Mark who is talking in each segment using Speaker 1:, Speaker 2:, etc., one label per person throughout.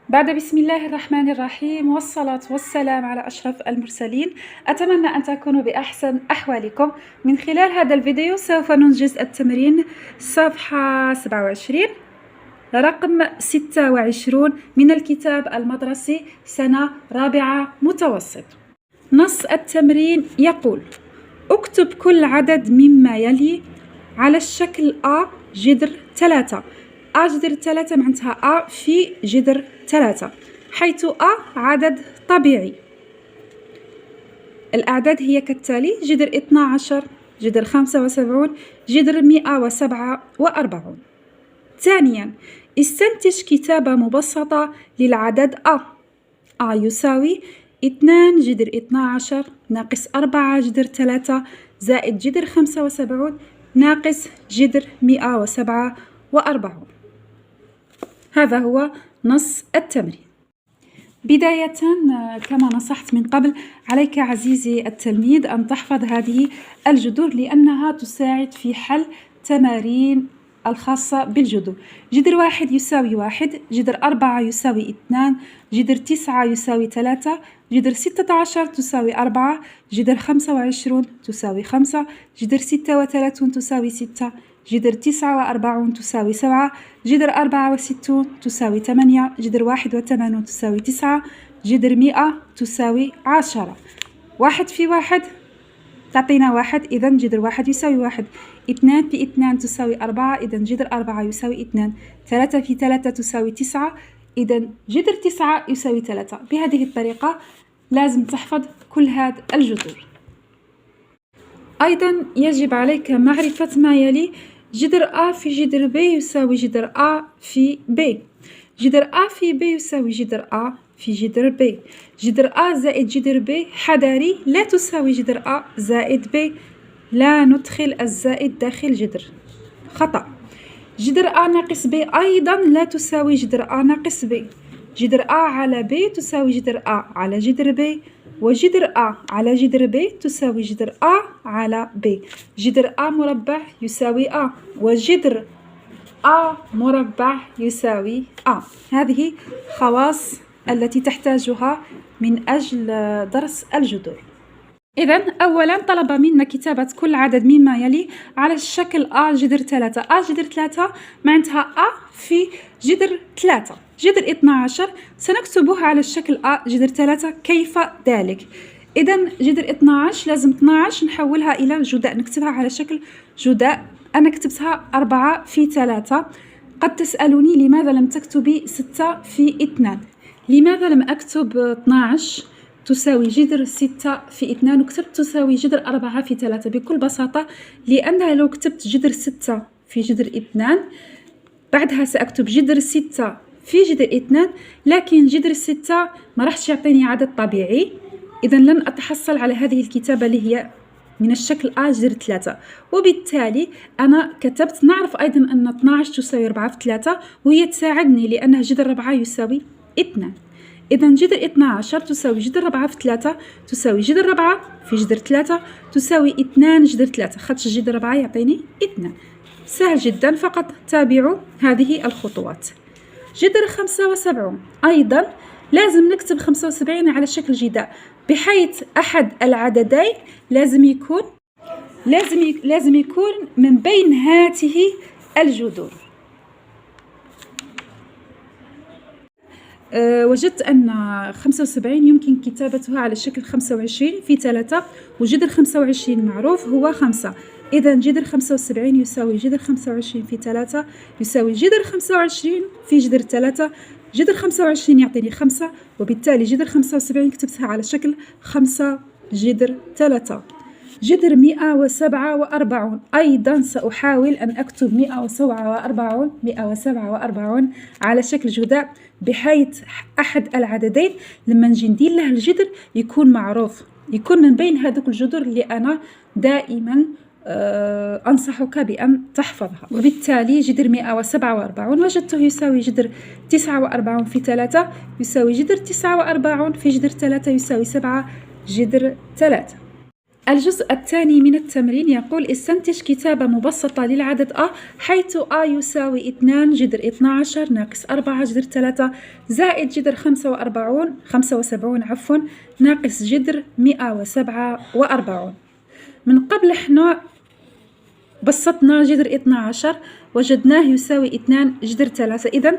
Speaker 1: بعد بسم الله الرحمن الرحيم والصلاة والسلام على أشرف المرسلين. أتمنى أن تكونوا بأحسن أحوالكم. من خلال هذا الفيديو سوف ننجز التمرين صفحة 27 رقم 26 من الكتاب المدرسي سنة رابعة متوسط. نص التمرين يقول: اكتب كل عدد مما يلي على الشكل A جذر 3. A جذر 3 معناتها A في جذر 3، حيث A عدد طبيعي. الأعداد هي كالتالي: جذر 12، جذر 75، جذر 147. ثانيا، استنتج كتابة مبسطة للعدد A. A يساوي 2 جذر 12 ناقص 4 جذر 3 زائد جذر 75 ناقص جذر 147. هذا هو نص التمرين. بداية كما نصحت من قبل، عليك عزيزي التلميذ أن تحفظ هذه الجذور لأنها تساعد في حل تمارين الخاصة بالجذور. جذر 1 يساوي 1، جذر 4 يساوي 2، جذر 9 يساوي 3، جذر 16 تساوي 4، جذر 25 تساوي 5، جذر 36 تساوي 6، جذر 49 تساوي 7، جذر 64 تساوي 8، جذر 81 تساوي 9، جذر 100 تساوي 10. 1 في 1 تعطينا 1، إذن جذر 1 يساوي 1. 2 في 2 تساوي 4، إذن جذر 4 يساوي 2. 3 في 3 تساوي 9، إذن جذر 9 يساوي 3. بهذه الطريقة لازم تحفظ كل هذه الجذور. أيضا يجب عليك معرفة ما يلي: جذر A في جذر B يساوي جذر A في B. جذر A في B يساوي جذر A في جذر B. جذر A زائد جذر B حذري، لا تساوي جذر A زائد B. لا ندخل الزائد داخل جذر، خطأ. جذر A ناقص B أيضا لا تساوي جذر A ناقص B. جذر A على B تساوي جذر A على جذر B، وجذر A على جذر B تساوي جذر A على B. جذر A مربع يساوي A، وجذر A مربع يساوي A. هذه خواص التي تحتاجها من أجل درس الجذور. إذن أولا طلب منا كتابة كل عدد مما يلي على الشكل A جذر 3. A جذر 3 معناتها A في جذر 3. جذر 12 سنكتبه على الشكل A جذر 3. كيف ذلك؟ إذن جذر 12 لازم 12 نحولها إلى جداء، نكتبها على شكل جداء. أنا كتبتها 4 في 3. قد تسألوني لماذا لم تكتبي 6 في 2؟ لماذا لم أكتب 12 تساوي جذر 6 في 2 وكتبت تساوي جذر 4 في 3؟ بكل بساطة لأنها لو كتبت جذر 6 في جذر 2 بعدها سأكتب جذر 6 في جذر 2، لكن جذر 6 ما راحش يعطيني عدد طبيعي، إذن لن أتحصل على هذه الكتابة اللي هي من الشكل A جذر 3. وبالتالي أنا كتبت، نعرف أيضا أن 12 تساوي 4 في 3 وهي تساعدني لأنها جذر 4 يساوي 2. إذن جذر 12 تساوي جذر 4 في 3 تساوي جذر 4 في جذر 3 تساوي 2 جذر 3. خدش جذر 4 يعطيني 2. سهل جدا، فقط تابعوا هذه الخطوات. جذر 75 أيضا لازم نكتب 75 على شكل جداء، بحيث أحد العددين لازم يكون من بين هاته الجذور. وجدت أن 75 يمكن كتابتها على شكل 25 في 3، وجذر 25 معروف هو 5. إذن جذر 75 يساوي جذر 25 في 3 يساوي جذر 25 في جذر 3. جذر 25 يعطيني 5، وبالتالي جذر 75 كتبتها على شكل 5 جذر 3. جذر 147 أيضا سأحاول أن أكتب 147 على شكل جداء، بحيث أحد العددين لما نجي ندير له الجذر يكون معروف، يكون من بين هذوك الجذور اللي أنا دائما أنصحك بأن تحفظها. وبالتالي جذر 147 وجدته يساوي جذر 49 في 3 يساوي جذر 49 في جذر 3 يساوي 7 جذر 3. الجزء الثاني من التمرين يقول استنتج كتابة مبسطة للعدد أ حيث أ يساوي 2 جذر 12 ناقص 4 جذر 3 زائد جذر 75 ناقص جذر 147. من قبل احنا بسطنا جذر 12 وجدناه يساوي 2 جذر 3. إذن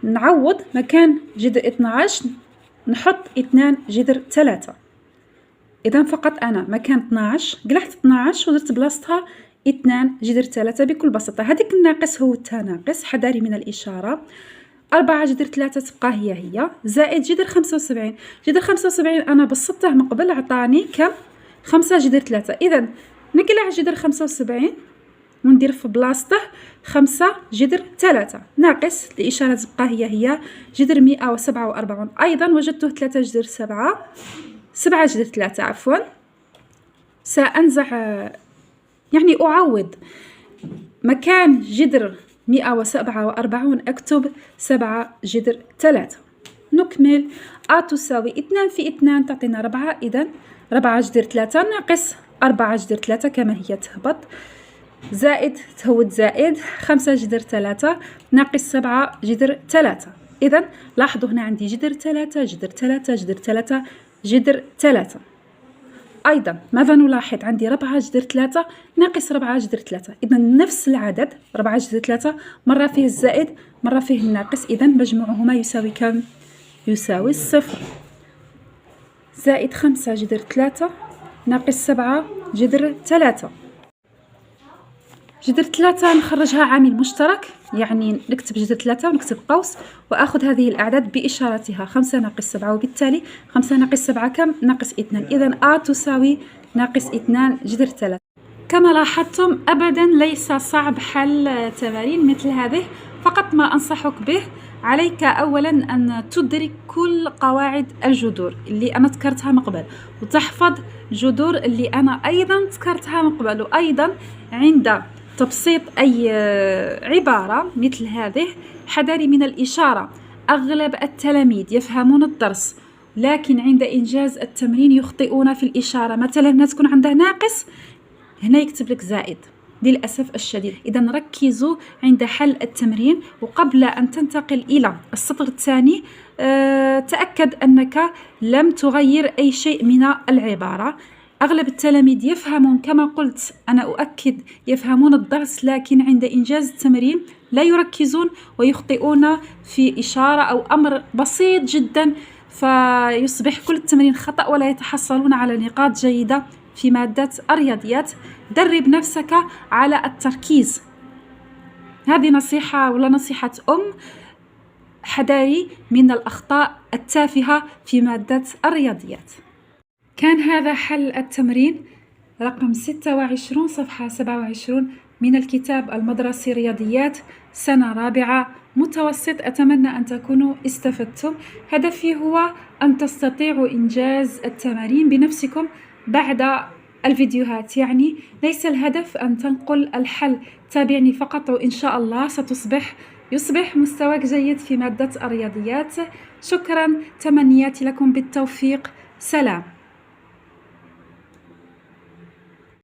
Speaker 1: نعوض مكان جذر 12 نحط 2 جذر 3. إذن فقط أنا مكان 12 قلعت 12 ودرت بلاصتها 2 جذر 3 بكل بساطة. هذيك الناقص هو التناقص، حذاري من الإشارة. 4 جذر 3 تبقى هي زائد جذر 75. جذر 75 أنا بسطته من قبل عطاني كم؟ 5 جذر 3. إذن نقلع جذر 75 وندير في بلاصته 5 جذر 3 ناقص الإشارة تبقى هي جذر 147. أيضا وجدته 3 جذر 7 جذر 3 عفوا. سأنزع يعني أعوض مكان جذر 147 أكتب 7 جذر 3. نكمل. أ تساوي 2 في 2 تعطينا 4. إذن 4 جذر 3 ناقص 4 جذر 3 كما هي تهبط زائد تهود زائد 5 جذر 3 ناقص 7 جذر 3. إذن لاحظوا هنا عندي جذر 3 جذر 3 جذر 3 جذر 3. أيضا ماذا نلاحظ؟ عندي 4 جذر 3 ناقص 4 جذر 3. إذن نفس العدد 4 جذر 3 مرة فيه الزائد مرة فيه الناقص. إذن مجموعهما يساوي كم؟ يساوي 0. زائد 5 جذر 3 ناقص 7 جذر 3. جذر 3 نخرجها عامل مشترك، يعني نكتب جذر 3 ونكتب قوس وأخذ هذه الأعداد بإشارتها 5 ناقص 7 وبالتالي 5 ناقص 7 كم؟ ناقص 2. إذن أ تساوي ناقص 2 جذر 3. كما لاحظتم أبدا ليس صعب حل تمارين مثل هذه، فقط ما أنصحك به عليك أولا أن تدرك كل قواعد الجذور اللي أنا ذكرتها من قبل وتحفظ جذور اللي أنا أيضا ذكرتها من قبل. وأيضا عند تبسيط أي عبارة مثل هذه حذاري من الإشارة. أغلب التلاميذ يفهمون الدرس لكن عند إنجاز التمرين يخطئون في الإشارة. مثلا هنا تكون عنده ناقص هنا يكتب لك زائد للأسف الشديد. إذا ركزوا عند حل التمرين وقبل أن تنتقل إلى السطر الثاني تأكد أنك لم تغير أي شيء من العبارة. أغلب التلاميذ يفهمون كما قلت أنا أؤكد يفهمون الدرس لكن عند إنجاز التمرين لا يركزون ويخطئون في إشارة أو أمر بسيط جدا فيصبح كل التمرين خطأ ولا يتحصلون على نقاط جيدة في مادة الرياضيات. درب نفسك على التركيز. هذه نصيحة ولا نصيحة حذاري من الأخطاء التافهة في مادة الرياضيات. كان هذا حل التمرين رقم 26 صفحة 27 من الكتاب المدرسي رياضيات سنة رابعة متوسط. أتمنى أن تكونوا استفدتم. هدفي هو أن تستطيعوا إنجاز التمارين بنفسكم بعد الفيديوهات، يعني ليس الهدف أن تنقل الحل. تابعني فقط وإن شاء الله يصبح مستواك جيد في مادة الرياضيات. شكرا، تمنياتي لكم بالتوفيق. سلام.